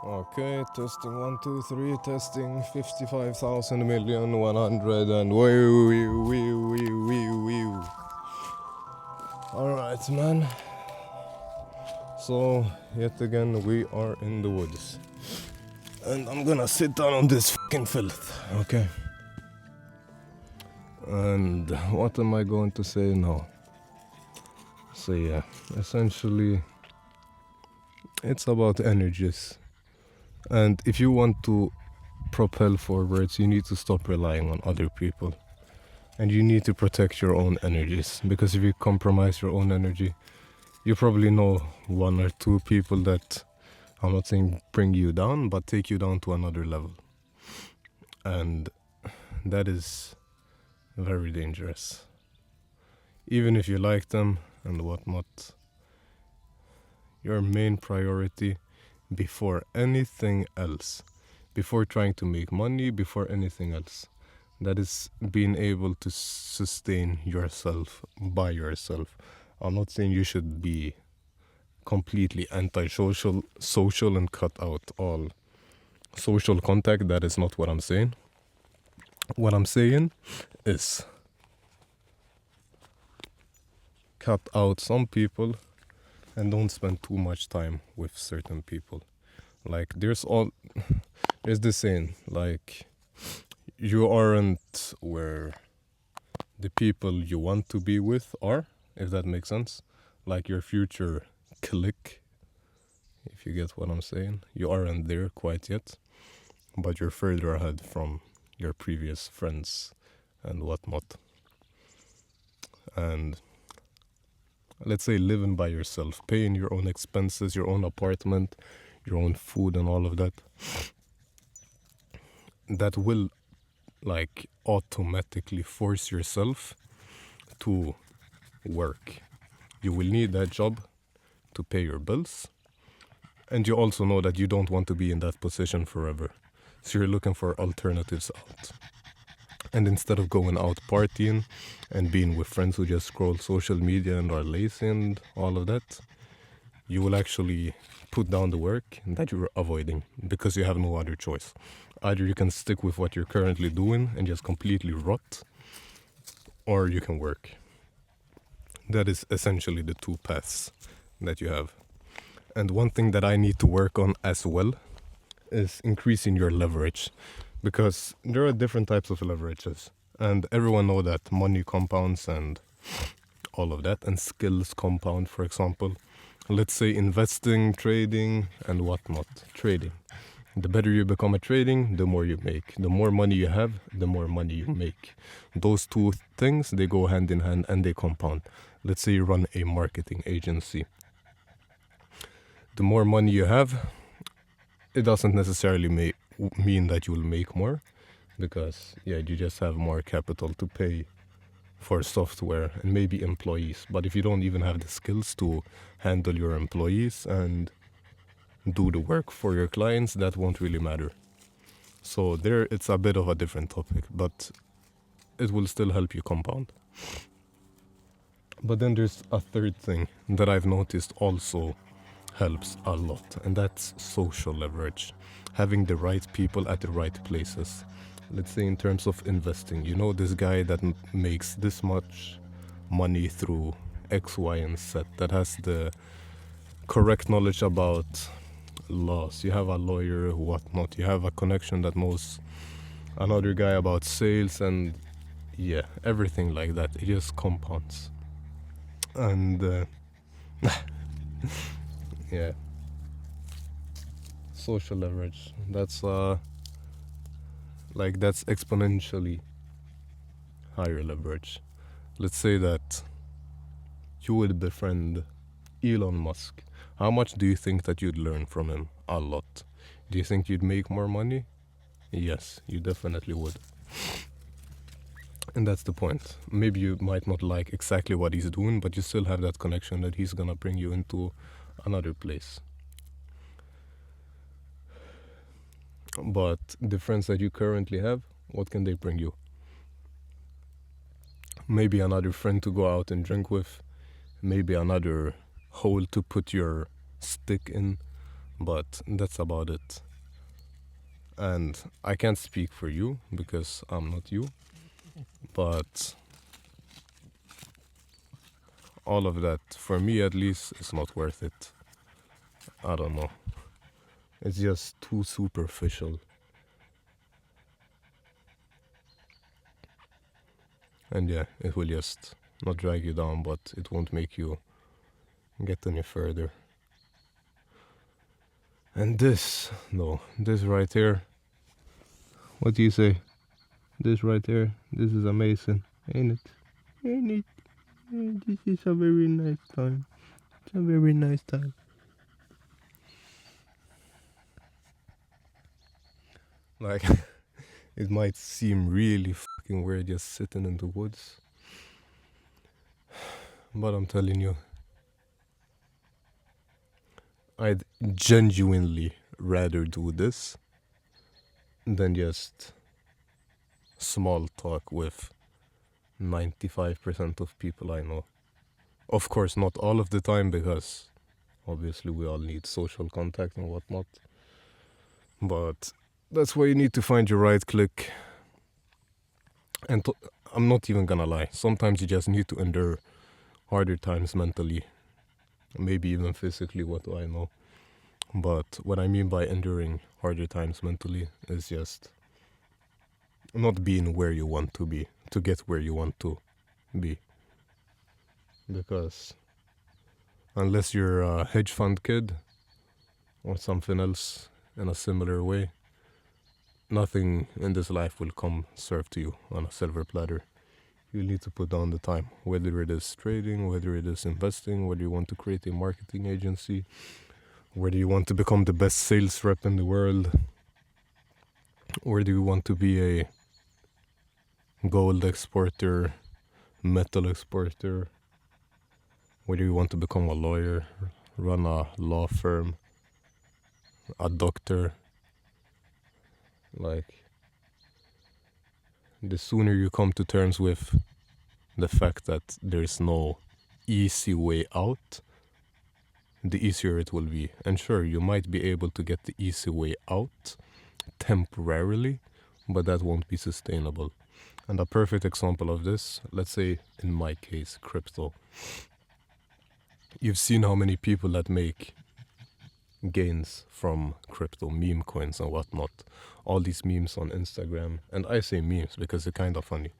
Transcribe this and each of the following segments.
Okay, testing 1, 2, 3, testing 55,000,000,100 and wee. Alright, man. So, yet again, we are in the woods. And I'm gonna sit down on this fucking filth, okay? And what am I going to say now? So, yeah, essentially, it's about energies. And if you want to propel forwards, you need to stop relying on other people. And you need to protect your own energies. Because if you compromise your own energy, you probably know 1 or 2 people that, I'm not saying bring you down, but take you down to another level. And that is very dangerous. Even if you like them and whatnot, your main priority before anything else, before trying to make money, before anything else, that is being able to sustain yourself by yourself. I'm not saying you should be completely antisocial, social, and cut out all social contact. That is not what I'm saying. What I'm saying is cut out some people and don't spend too much time with certain people. Like there's this saying, like, you aren't where the people you want to be with are, if that makes sense. Like your future clique, if you get what I'm saying. You aren't there quite yet, but you're further ahead from your previous friends and whatnot. And let's say living by yourself, paying your own expenses, your own apartment, your own food and all of that, that will like automatically force yourself to work. You will need that job to pay your bills. And you also know that you don't want to be in that position forever. So you're looking for alternatives out. And instead of going out partying and being with friends who just scroll social media and are lazy and all of that, you will actually put down the work that you're avoiding because you have no other choice. Either you can stick with what you're currently doing and just completely rot, or you can work. That is essentially the 2 paths that you have. And one thing that I need to work on as well is increasing your leverage, because there are different types of leverages, and everyone know that money compounds and all of that, and skills compound. For example, let's say investing, trading, and whatnot. Trading, the better you become at trading, the more you make. The more money you have, the more money you make. Those 2 things, they go hand in hand and they compound. Let's say you run a marketing agency. The more money you have, it doesn't necessarily mean that you will make more, because you just have more capital to pay for software and maybe employees. But if you don't even have the skills to handle your employees and do the work for your clients, that won't really matter. So there, it's a bit of a different topic, but it will still help you compound. But then there's a third thing that I've noticed also helps a lot, and that's social leverage. Having the right people at the right places. Let's say in terms of investing, you know, this guy that makes this much money through X, Y, and Z, that has the correct knowledge about laws. You have a lawyer, whatnot. You have a connection that knows another guy about sales, and everything like that. It just compounds. And social leverage. That's that's exponentially higher leverage. Let's say that you would befriend Elon Musk. How much do you think that you'd learn from him? A lot. Do you think you'd make more money? Yes, you definitely would. And that's the point. Maybe you might not like exactly what he's doing, but you still have that connection that he's gonna bring you into another place. But the friends that you currently have, what can they bring you? Maybe another friend to go out and drink with, maybe another hole to put your stick in, But that's about it. And I can't speak for you because I'm not you, but all of that, for me at least, is not worth it. I don't know. It's just too superficial. And yeah, it will just not drag you down, but it won't make you get any further. And this, no, this right here. What do you say? This right here, this is amazing, ain't it? Ain't it? This is a very nice time. It's a very nice time. Like, it might seem really fucking weird just sitting in the woods, but I'm telling you, I'd genuinely rather do this than just small talk with 95% of people I know. Of course, not all of the time, because obviously we all need social contact and whatnot. But that's why you need to find your right click. And I'm not even gonna lie, sometimes you just need to endure harder times mentally, maybe even physically, what do I know. But what I mean by enduring harder times mentally is just not being where you want to be to get where you want to be. Because unless you're a hedge fund kid or something else in a similar way, nothing in this life will come served to you on a silver platter. You need to put down the time, whether it is trading, whether it is investing, whether you want to create a marketing agency, whether you want to become the best sales rep in the world, whether you want to be a gold exporter, metal exporter, whether you want to become a lawyer, run a law firm, a doctor. Like, the sooner you come to terms with the fact that there's no easy way out, the easier it will be. And sure, you might be able to get the easy way out temporarily, but that won't be sustainable. And a perfect example of this, let's say in my case, crypto. You've seen how many people that make gains from crypto, meme coins and whatnot. All these memes on Instagram. And I say memes because they're kind of funny.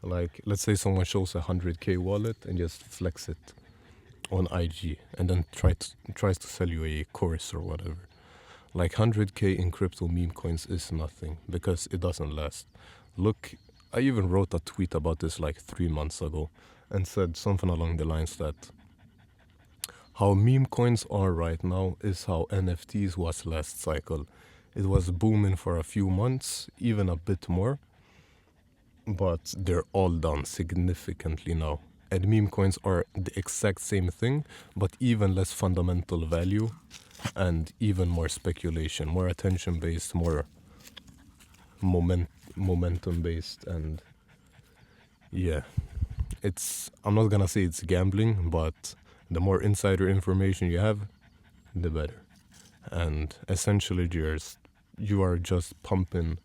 Like, let's say someone shows a 100K wallet and just flex it on IG and then tries to sell you a course or whatever. Like, 100K in crypto meme coins is nothing because it doesn't last. Look, I even wrote a tweet about this like 3 months ago and said something along the lines that how meme coins are right now is how NFTs was last cycle. It was booming for a few months, even a bit more, but they're all down significantly now. And meme coins are the exact same thing, but even less fundamental value and even more speculation, more attention based, more momentum based. And yeah, I'm not gonna say it's gambling, but the more insider information you have, the better. And essentially you are just pumping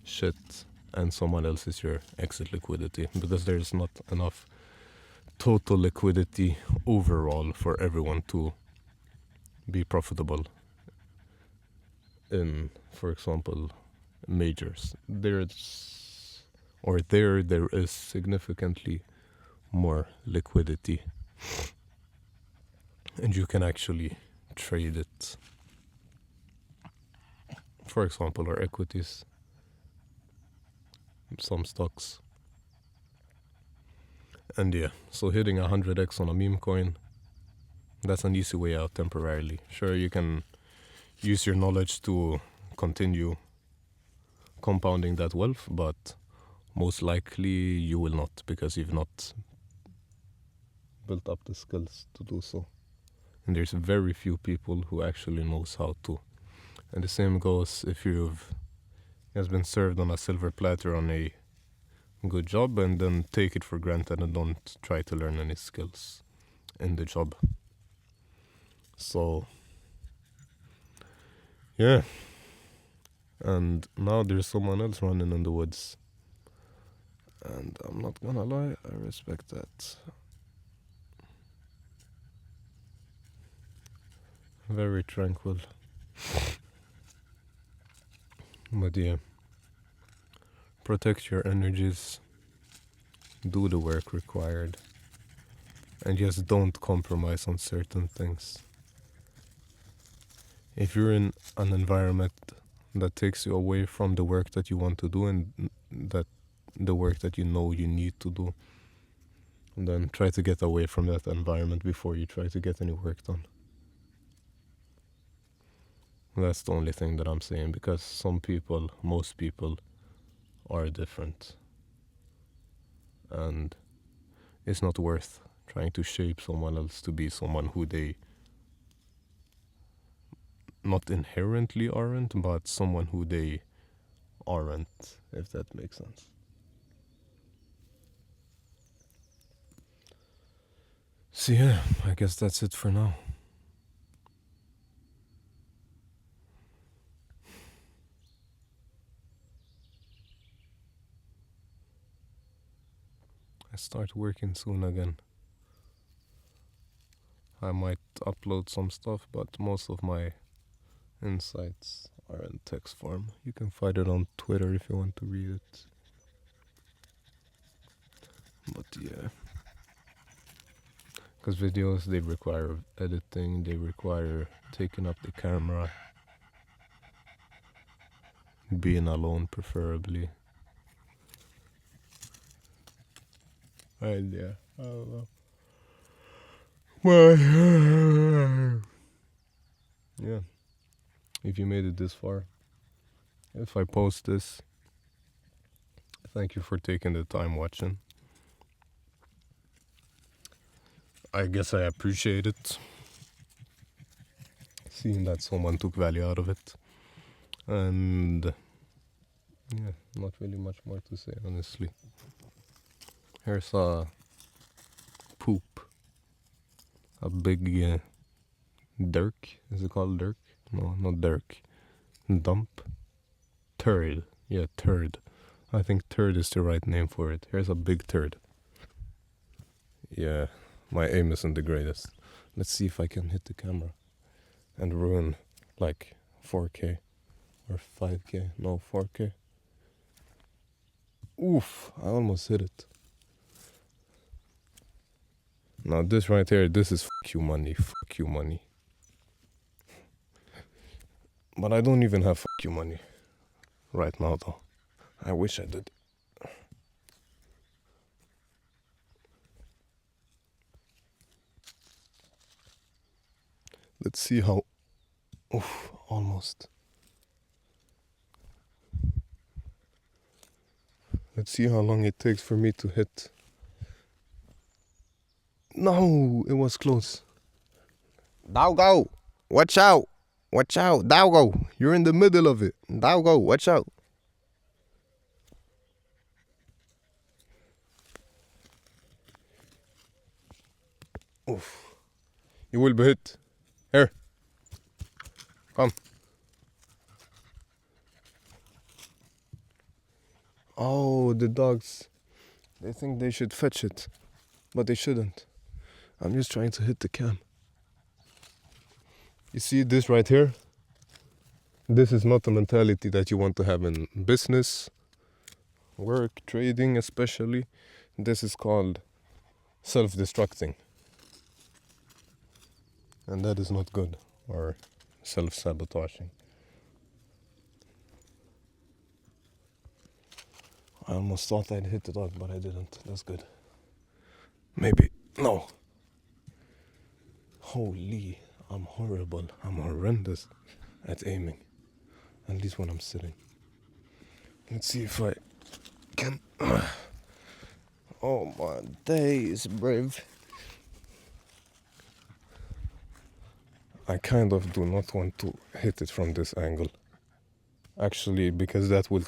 shit and someone else is your exit liquidity, because there's not enough total liquidity overall for everyone to be profitable in, for example, majors. There is significantly more liquidity and you can actually trade it. For example, our equities, some stocks. And yeah, so hitting 100x on a meme coin, that's an easy way out temporarily. Sure, you can use your knowledge to continue compounding that wealth, but most likely you will not, because you've not built up the skills to do so. And there's very few people who actually knows how to. And the same goes if you've has been served on a silver platter on a good job and then take it for granted and don't try to learn any skills in the job. So Yeah. And now there's someone else running in the woods. And I'm not gonna lie, I respect that. Very tranquil. But yeah, protect your energies, do the work required, and just don't compromise on certain things. If you're in an environment that takes you away from the work that you want to do and that the work that you know you need to do, then try to get away from that environment before you try to get any work done. That's the only thing that I'm saying, because some people, most people, are different. And it's not worth trying to shape someone else to be someone who they not inherently aren't, but someone who they aren't, if that makes sense. So yeah, I guess that's it for now. I start working soon again. I might upload some stuff, but most of my insights are in text form. You can find it on Twitter if you want to read it. But yeah, because videos, they require editing, they require taking up the camera, being alone preferably. And yeah, I don't know. Well, yeah, if you made it this far, if I post this, thank you for taking the time watching. I guess I appreciate it, seeing that someone took value out of it. And yeah, not really much more to say, honestly. Here's a poop. A big dirk. Is it called dirk? No, not dirk. Dump. Turd. Yeah, turd. I think turd is the right name for it. Here's a big turd. Yeah, my aim isn't the greatest. Let's see if I can hit the camera and ruin like 4K or 5K. No, 4K. Oof, I almost hit it. Now this right here, this is fuck you money. Fuck you money. But I don't even have fuck you money right now though. I wish I did. Let's see how. Oof, almost. Let's see how long it takes for me to hit. No, it was close. Doggo, watch out. Watch out, Doggo. You're in the middle of it. Doggo, watch out. Oof. You will be hit. Here. Come. Oh, the dogs. They think they should fetch it, but they shouldn't. I'm just trying to hit the cam. You see this right here? This is not the mentality that you want to have in business, work, trading especially. This is called self-destructing. And that is not good, or self-sabotaging. I almost thought I'd hit the dog, but I didn't. That's good. Maybe. No. Holy, I'm horrible. I'm horrendous at aiming. At least when I'm sitting. Let's see if I can. Oh my days, brave. I kind of do not want to hit it from this angle. Actually, because that will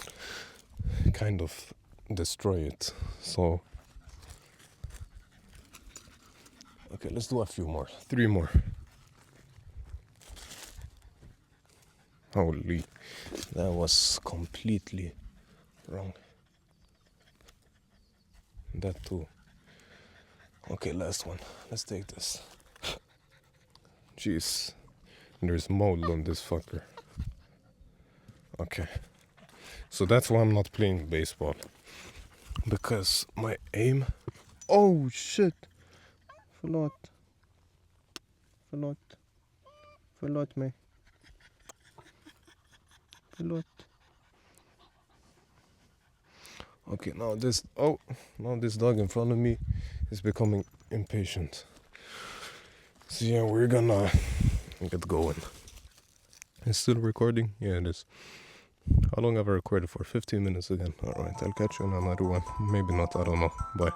kind of destroy it. So, okay, let's do a few more. 3 more. Holy, that was completely wrong. That too. Okay, last one. Let's take this. Jeez, there's mold on this fucker. Okay, so that's why I'm not playing baseball. Because my aim. Oh shit! Förlåt. Förlåt mig. Förlåt. Okay, now this dog in front of me is becoming impatient. So yeah, we're gonna get going. It's still recording? Yeah, it is. How long have I recorded for? 15 minutes again. Alright, I'll catch you on another one. Maybe not, I don't know. Bye.